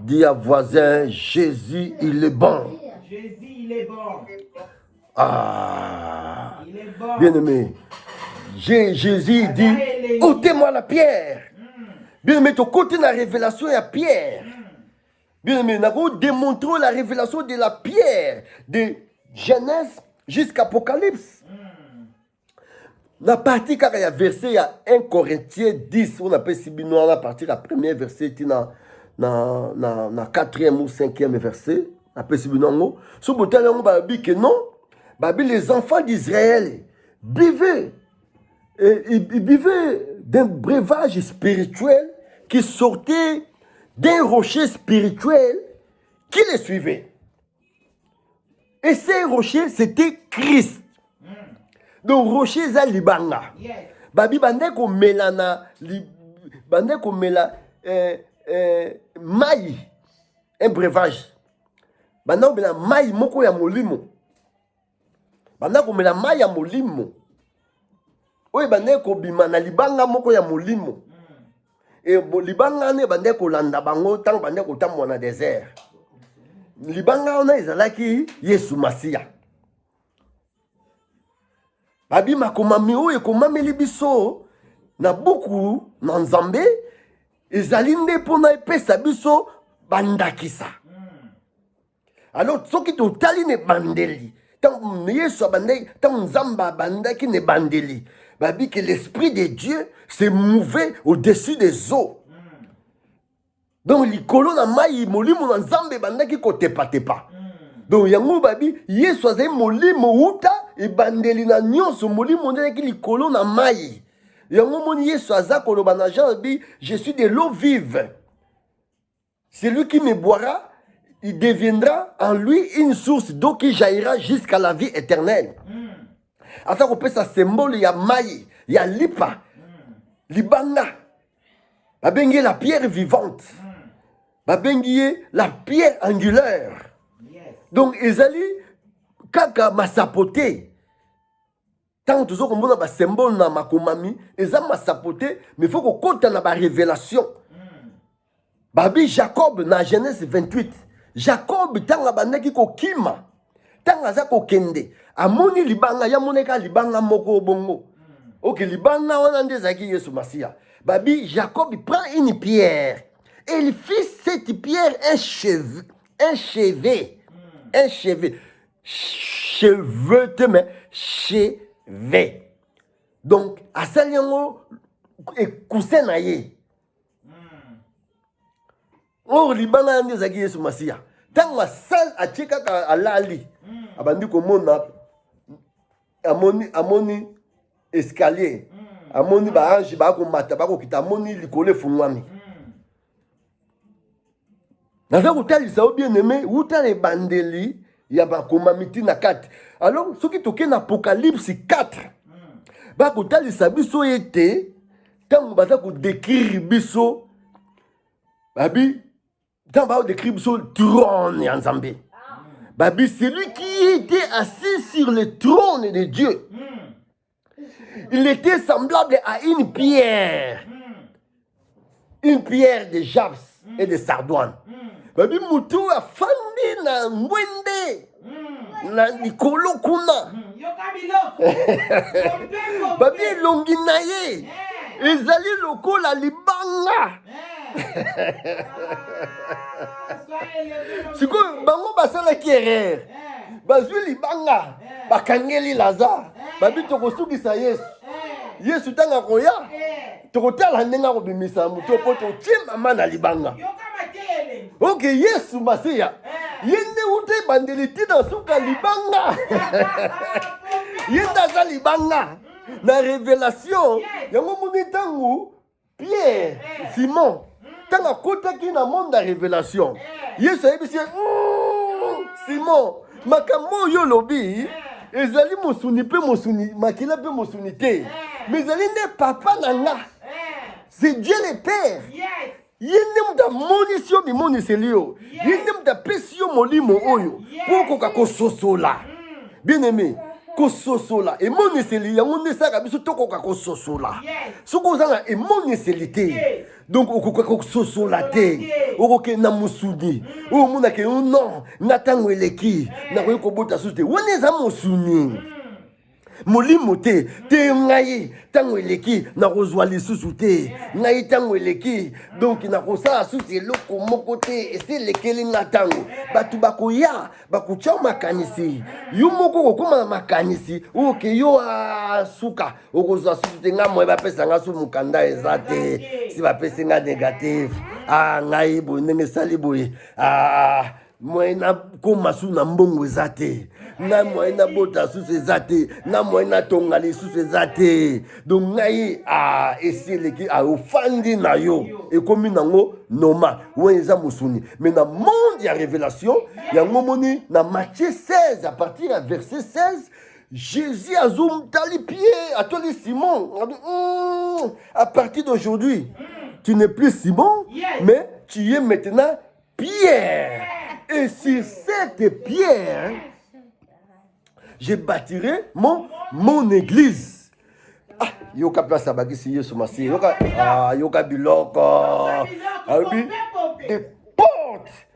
Dis à voisin, Jésus, il est bon. Jésus, il est bon. Ah, Il est bon. bien-aimé, Jésus dit, ôtez-moi la pierre. Bien-aimé, ton côté de la révélation, il y a pierre. Bien-aimé, nous avons démontré la révélation de la pierre, de Genèse jusqu'à Apocalypse. La partie, car il y a verset, il y a 1 Corinthiens 10, on appelle si bien, on a parti la première verset, dans le 4e ou 5e verset, on appelle si bien, ce bout-là, on va dire que non, les enfants d'Israël buvaient, ils buvaient d'un breuvage spirituel qui sortait d'un rocher spirituel qui les suivait. Et ces rochers, c'était Christ. Donc, rocher, c'est Libanga. Babi, bande ko melana, bande ko mela, maï, un breuvage. Bande ko mela maï, moko ya molimo. Bande ko mela maï ya molimo. Oye, bande ko bimana libanga moko ya molimo. Et libanga ne bande ko landa bango, tant bande ko tambo na désert. Libanga on a ezalaki Yesu Masia. Babi makomami oyo ekomameli biso na buku na Nzambe ezali nde mpona epesa biso bandakisa. Alors soki totali ne bandeli tant Yesu abandaki tant Nzambe abandaki ne bandeli babi que l'esprit de Dieu s'est mouvé au-dessus des eaux. Donc likolo na mai molimo na Nzambe bandaki kotepa-tepa. Donc yango babi Yesu azali molimo uta ebandeli na nyonso molimo ndeki likolo na mai. Yango moni Yesu aza koloba na Jean bi je suis de l'eau vive. Celui qui me boira, il deviendra en lui une source d'eau qui jaillira jusqu'à la vie éternelle. Ata ko pesa symbole ya mai, ya lipa. Libanga. Babengi la pierre vivante. Babengi la pierre angulaire. Donc, ezali kaka masapote. Tant que nous avons un symbole na makomami, ezali masapote, mais il faut qu'on compte dans la révélation. Babi Jacob na Genèse 28. Jacob tanga bandaki ko kima. Tanga za ko kende. Amoni libanga ya moneka libanga moko bongo. Ok, libanga wana ndezaki Yesu Masia. Babi Jacob prend une pierre et il fit cette pierre un chevet. Un chevet. Cheveux, mais chevet. Donc, à Saliango, et Koussenaye. Or, Libana and Zagi Yesu Masia. Tant ma salle à Tcheka à Lali. Abandi Komona. Amoni escalier. Amoni Baranji Bako Matabako Kitamoni Likole Funwami. Dans un hôtel, ils sont bien aimés. Hôtel et bandeli, il y a Bakomamiti na 4. Alors, ce qui toque en Apocalypse 4, Bakotal, ils s'abisso été, tant que vous décrire biso, Babi, tant que vous décrire biso, trône en Zambie. Babi, c'est lui qui était assis sur le trône de Dieu. Il était semblable à une pierre de Japs et de Sardoine. Babi mutu afandi na mwende na nikolo kuna. Babi elongi na ye ezali lokola libanga. Sikoyo bango basalaki erreur bazwi libanga bakangeli Lazare babi tokosukisa Yesu. Yesu tanga koya tokotala ndenge akobimisa mutu po totie mama na libanga. Ok, Yesu Masia. Yende ute bandeli tina suka libanga. Yenda za libanga. La révélation. Yango moni tangu Pierre, Simon. Tanga kota ki na monde la révélation. Yesu ayebisi Simon, makambo yo lobi. Ezali mosuni pe mosuni, makila pe mosuni te. Mais ezali ne papa nanga. C'est Dieu le Père. Yende muta monisio mi moniselio. Yende muta pesio molimo oyo. Poko kako sosola. Bien aimé. kososola emoniseli yango nde esaka biso tokoka kososola soki ozanga emoniseli te donc okoka kososola te okokende na mosuni oyo omonake non nga ntango eleki nakoki kobota susu te wana eza mosuni molimo te ngai ntango eleki nakozwa lisusu te ngai ntango eleki donc nakosala susu eloko moko te esi elekeli nga ntango bato bakoya bakotya makanisi yo moko kokóma na makanisi oke yo asuka okozwa susu te ngai moye bapesa nga su mokanda eza te si bapesi nga négative ngai boye ndenge esali boye moye nakóma su na mbongo eza te nga moye nabota susu eza te nga moye natonga lisusu eza te donc ngai esi eleki ofandi na yo ekomi nango normal oyo eza mosuni mais na monde ya révélation yango moni na Matthieu 16 à partir ya verset 16 Jésus azomtali pied atoli Simon à partir d'aujourd'hui tu n'es plus Simon mais tu es maintenant Pierre et sur cette pierre je bâtirai mon église. Yoka place à bagisi yesu masi. Yoka biloko. Des portes.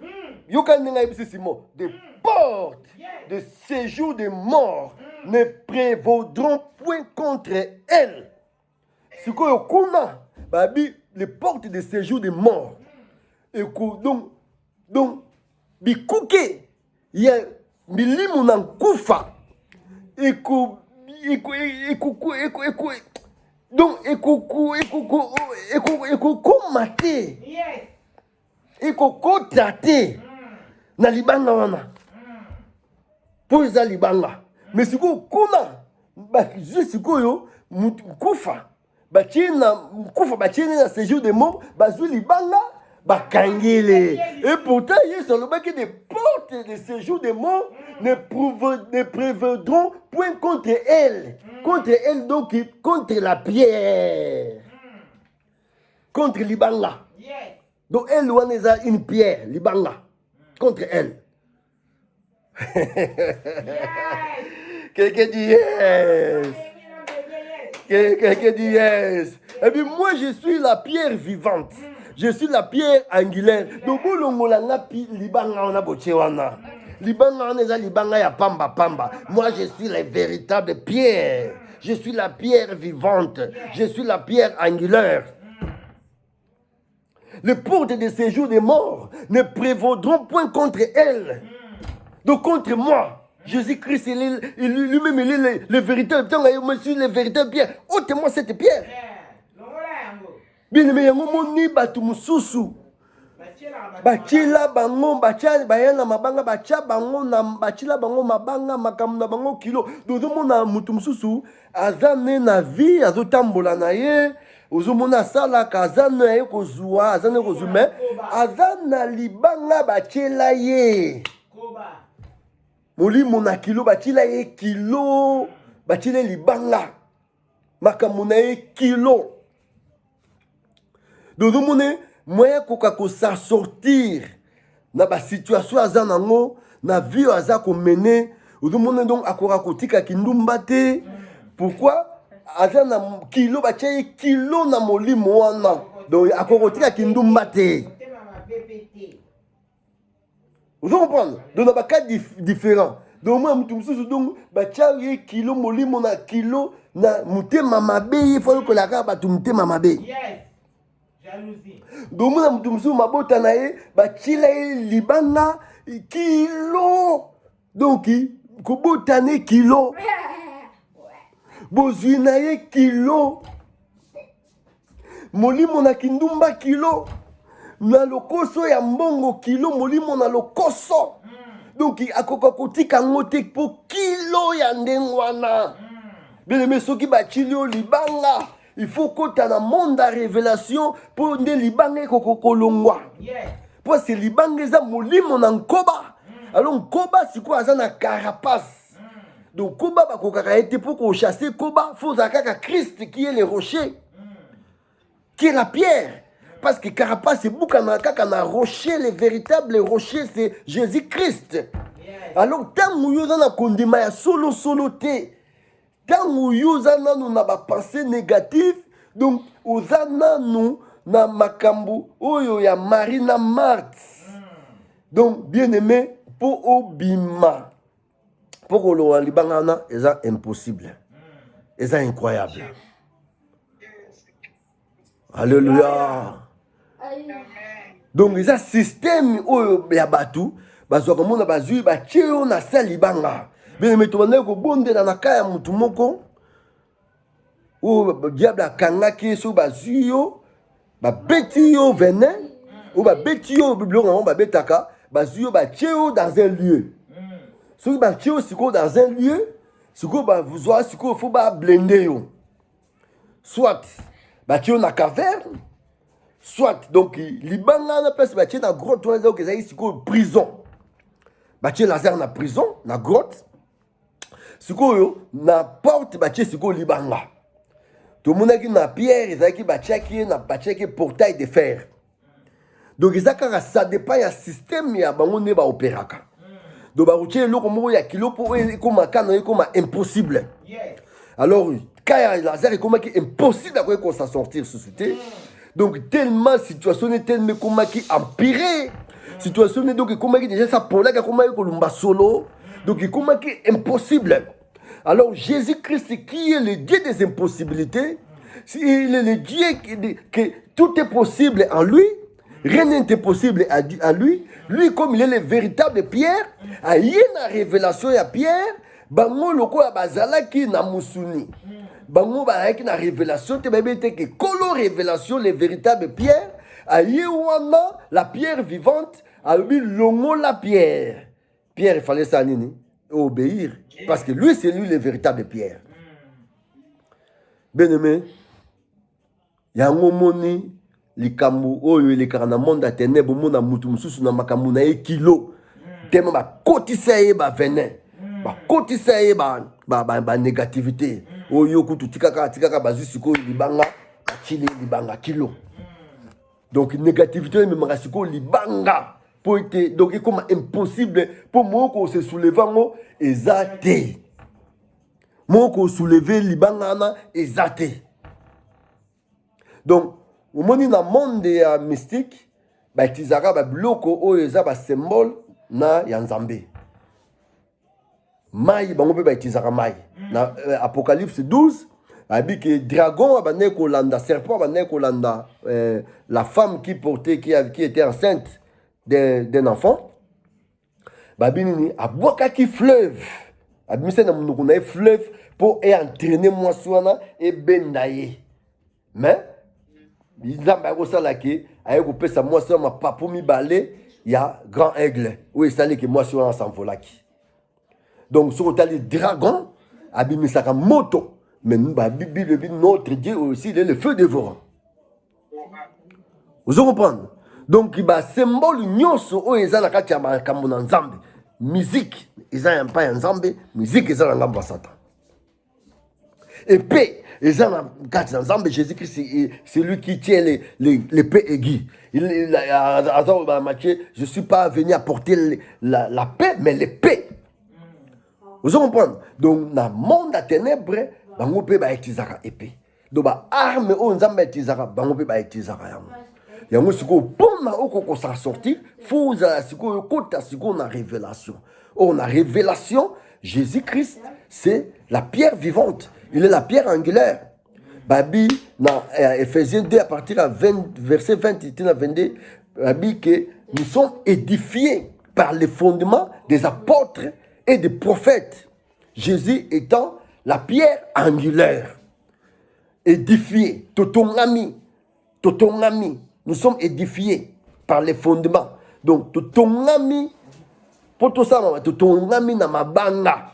Yoka nenga ibisi Simon. Des portes de séjour des morts ne prévaudront point contre elle. Ce que yokuna, babi les portes de séjour des morts. Et donc bikuke ya milimu na kufa. Donc ekokoma te ekokota te na libanga wana po eza libanga mais sikoyo kuna bazwi sikoyo kufa batie na séjour de mort bazwi libanga bakangele et pourtant Yesu alobaki des portes de séjour de mort ne prévaudront point contre elle donc contre la pierre contre libanga donc elle wana eza une pierre libanga contre elle quelqu'un dit yes quelqu'un dit yes et puis moi je suis la pierre vivante. Je suis la pierre angulaire. Donc, libanga on a boché wana. Libanga on est libanga ya pamba. Moi, je suis la véritable pierre. Je suis la pierre vivante. Je suis la pierre angulaire. Les portes de séjour des morts ne prévaudront point contre elle. Donc, contre moi. Jésus-Christ, lui-même, il est le véritable. Je suis le véritable pierre. Ôtez-moi cette pierre. Bien aimé, yango moni batu mususu bachila bango bacha bayana mabanga bacha bango na bachila bango mabanga makamna bango kilo dozo mona mutu mususu azane na vie azotambola na ye ozomona sala kazane ye kozwa azane kozume azana libanga bachela ye molimo na kilo bachila ye kilo bachile libanga makamuna ye kilo. Donc, moyen koka ko sortir na ba situation aza nango na vie aza ko mener donc akora kotika kindumba te pourquoi aza na kilo ba tchai kilo na molimo wana donc akora kotika kindumba te vous comprenez donc na ba cas différents donc moi mutu mususu donc ba tchai kilo molimo na kilo na mutema mabe il faut que la ka ba mutema mabe. Donc mona mutu mususu mabota na ye bachila ye libanga kilo donc kobotane kilo bozwi na ye kilo molimo na kindumba kilo na lokoso ya mbongo kilo molimo na lokoso donc akoka kotika ngo te po kilo ya ndenge wana bien aimé soki bachili yo libanga. Il faut que tu aies un monde de révélation pour que les libangés kokolongwa. Pour que les libangés za molimo na nkoba. Alors nkoba c'est quoi ça na carapace. Donc koba ba kokaka été pour qu'on chasse koba, faut zakaka Christ qui est le rocher. Qui est la pierre. Parce que carapace c'est bouka na kaka na rocher, le véritable rocher c'est Jésus-Christ. Alors ntango yo oza na kondima ya solo te, ntango yo oza nanu na bapense négative, donc oza nanu na makambo oyo ya Marie na Marthe. Donc bien aimé, pour obima, pour koloba libanga wana eza impossible, eza incroyable. Alléluia. Donc eza système oyo ya batu bazwaka mona bazwi batie yo na se libanga. Bien aimé, tobandaki kobondela na kaya mutu moko oyo diable akangaki so bazwi yo babeti yo venin oyo babeti yo biloko yango babetaka bazwi yo batie yo dans un lieu. Soki batie yo sikoyo dans un lieu, sikoyo bazwa sikoyo fo bablende yo, soit batie yo na caverne, soit donc libanga na place batie na grotte wana ezalaki ezalaki sikoyo prison, batie Lazare na prison na grotte, sikoyo na porte batie sikoyo libanga. Tomonaki na Pierre ezalaki batiaki portail de fer. Donc ça dépend ya système ya bango ne baopéraka. Donc baroutier eloko moko ya kilo po ekomaka ekoma impossible. Alors kaya Lazare ekomaki impossible à s'en sortir société. Donc tellement situation est tellement ekomaki empiré. Situation est donc ekomaki déjà ça polaka ekomaki kolumba solo. Donc ekomaki impossible. Alors Jésus-Christ qui est le Dieu des impossibilités, il est le Dieu que tout est possible en lui. Rien n'est impossible à lui. Lui, comme il est le véritable Pierre, il y a une révélation à Pierre. Bango loko ya bazalaki na musuni. Bango bazalaki na révélation. Te babete que kolo révélation le véritable Pierre. Aïe wana la pierre vivante. Aïe longo la pierre. Pierre il fallait ça nini obéir parce que lui c'est lui le véritable Pierre. Bien aimé, yango moni likambo oyo elekaka na monde ya ténèbre mona mutu mususu na makambo na ye kilo tellement bakotisa ye bavenin bakotisa ye banégativité oyo kutu tikaka bazwi sikoyo libanga batili libanga kilo. Donc négativité ememaka sikoyo libanga po ete donc ekoma impossible po moko se soulever ngo eza te, moko soulever libanga na eza te. Donc au monde dans le monde mystique, baitizaka ba biloko oyo eza ba symbole na ya Nzambe. Mai bango pe baitizaka mai. Na Apocalypse 12, abi que dragon abane ko landa serpent abane ko landa la femme qui était enceinte d'un enfant. Babi nini abwaka ki fleuve. Abi mise na munoko na fleuve pour entraîner moi soana et bendaye. Mais Nzambe akosalaki aye kopesa mwasi ma papo mibale ya grand aigle oyo esalaki mwasi wana s'envolaki. Donc sur le dragon abimisaka moto, mais Bible dit notre Dieu aussi il est le feu dévorant. Vous comprenez? Donc il ba symbole nyonso oyo eza na kati ya makambo na Nzambe. Musique eza ya mpa ya Nzambe, musique eza na ngambo ya Satan. Épée Jésus-Christ, c'est lui qui tient l'épée aiguë. Je ne suis pas venu apporter la paix, mais l'épée. Vous comprenez? Donc, dans le monde des ténèbres, on peut utiliser l'épée. Donc, l'arme, on peut utiliser l'épée. Il y a un pour s'en sortir, il faut une révélation. On a révélation, Jésus-Christ, c'est la pierre vivante. Il est la pierre angulaire. Babi, dans Ephésiens 2, à partir de verset 20 à 22, Babi, que nous sommes édifiés par les fondements des apôtres et des prophètes. Jésus étant la pierre angulaire. Édifiés, totongami. Nous sommes édifiés par les fondements. Donc, totongami, pour tout ça, totongami na mabanga.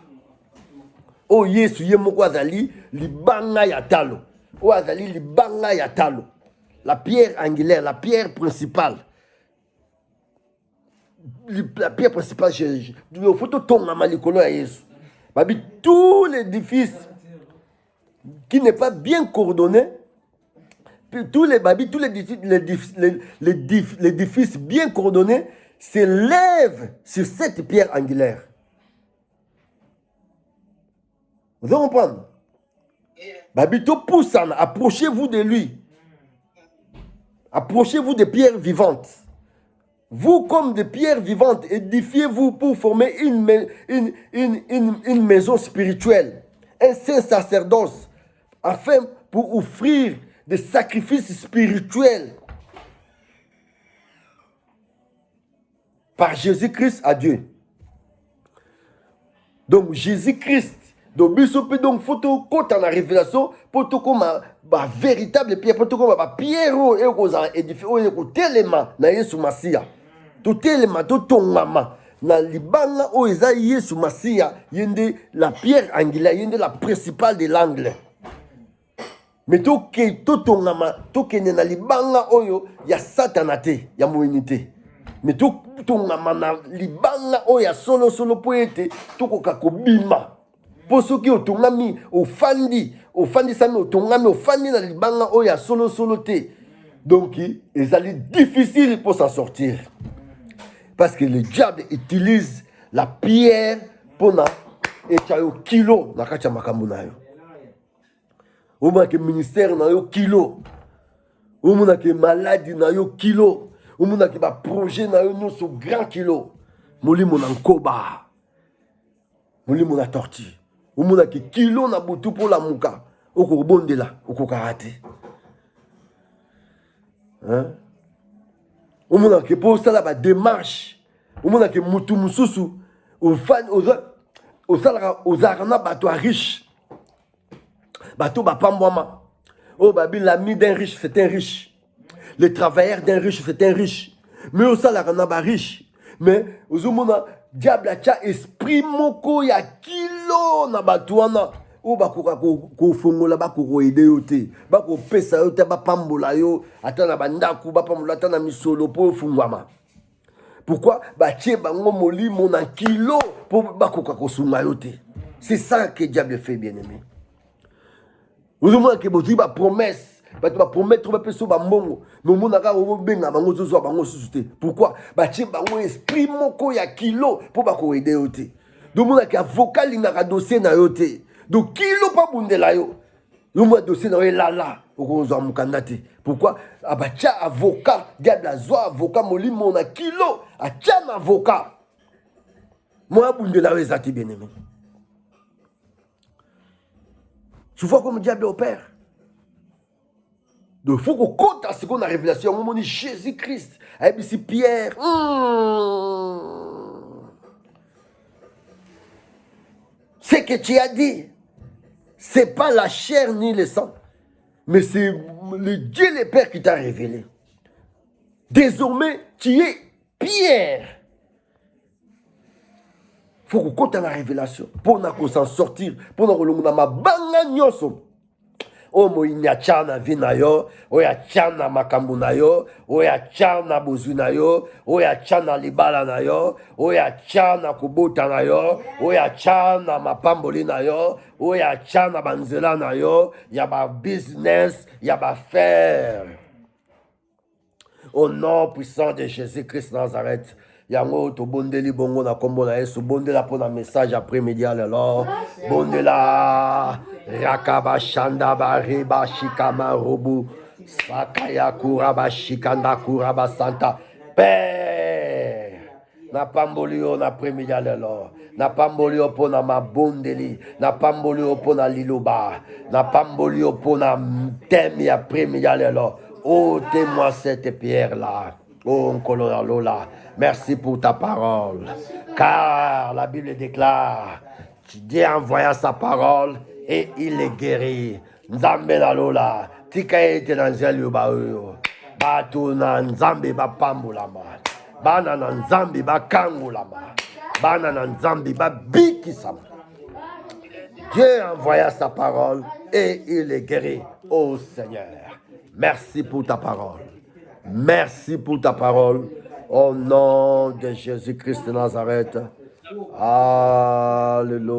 Oh Yesu ye moko azali libanga ya talo. Oh azali libanga ya talo. La pierre angulaire, la pierre principale. La pierre principale, il faut tout tomber à Malikolo à Yesu. Babi, tout l'édifice qui n'est pas bien coordonné, l'édifice bien coordonné s'élève sur cette pierre angulaire. Vous allez comprendre? Babito pousse, approchez-vous de lui. Approchez-vous des pierres vivantes. Vous, comme des pierres vivantes, édifiez-vous pour former une maison spirituelle, un saint sacerdoce, afin pour offrir des sacrifices spirituels par Jésus-Christ à Dieu. Donc, Jésus-Christ, donc, bisope, donc, photo, quand on a révélation, pour tout comme ma véritable pierre, pour tout comme ma pierre, et qu'on a édifié, on a tellement, na Yesu Masia. Tout tellement, tout ton maman. Na libanga, o eza Yesu Masia, yende la pierre angulaire, yende la principale de l'angle. Mais tout ke, tout ton maman, tout ke na libanga, oyo, ya satanate, ya moinité. Mais tout ton maman, na libanga, oya solo, poete, tout ko kakobima. Pour ceux qui ont tongami, au fandi sami, au tongami, au fandi na libanga, oya solo, te. Donc, ils allaient difficile pour s'en sortir. Parce que le diable utilise la pierre pour na echayo kilo na kacha makambo na yo. Oma ke ministère na yo kilo. Oma ke maladie na yo kilo. Oma ke ba projet na yo nyonso grand kilo. Molimo na nkoba. Molimo na tortue. Oma ke kilo na butu pour la muka. Oko bondela, oko karate. Hein? Au monde qui pour ça la démarche, au monde qui mutu mususu, aux fans, aux arana bateau riche, bateau bapambwama. Oh babi l'ami d'un riche c'est un riche, le travailleur d'un riche c'est un riche, mais au salarana ba riche, mais aux monde diable a esprit moko ya kilo na batuana. O bakoka ko fongola bako aider yo te bako pesa yo te ba pambola yo atana bandaku ba pambola atana misolo po fungwama. Pourquoi ba tie bango molimo na kilo po bakoka ko sunga yo te. C'est ça que diable fait, bien-aimé. Vous avez que vous ba promesse ba promettre ba peso ba mbongo mais mon naka o benga bango zozo bango susute. Pourquoi ba tie bango esprit moko ya kilo po bako aider yo te. Donc mon naka vocal linga dossier na yo te. Donc, kilo pas bundela yo. Le mois dossier na là. Pourquoi? Abacha avocat, diable azwa avocat molimo na kilo, acha na avocat. Moi bundela yo ezati bien-aimé. Tu vois comment le diable opère. Donc, il faut qu'on compte à ce qu'on a révélation. On dit Jésus-Christ. Et puis, Pierre. Ce que tu as dit. C'est pas la chair ni le sang, mais c'est le Dieu le Père qui t'a révélé. Désormais, tu es Pierre. Il faut qu'on compte à la révélation pour qu'on s'en sortir, pour qu'on ma banga nyoso. O mo inyachana vinayo, o ya chana makambu nayo, o ya chana bozu nayo, o ya chana libala nayo, o ya chana kubota nayo, o ya chana mapamboli nayo, o ya chana banzela nayo, ya ba business, ya ba faire. Au nom puissant de Jésus-Christ Nazareth. Yango to bondeli bongo na kombo na Yesu bondela pour un message après-midi alors bondela rakaba shanda bariba shikama robu sakaya kuraba shikanda kuraba santa Père na pambolio na après-midi alors na pambolio pour na mabondeli na pambolio pour na liloba na pambolio pour na thème après-midi alors ôtez-moi cette pierre là. Oh, Lola, merci pour ta parole. Car la Bible déclare, Dieu envoya sa parole et il est guéri. Nzambe na Lola, tika ete na nzeli ba oyo. Batu na nzambe ba pambulama. Bana na nzambe ba kangulama. Bana na nzambe ba bikisama. Dieu envoya sa parole et il est guéri. Oh Seigneur, merci pour ta parole. Merci pour ta parole. Au nom de Jésus-Christ de Nazareth. Alléluia.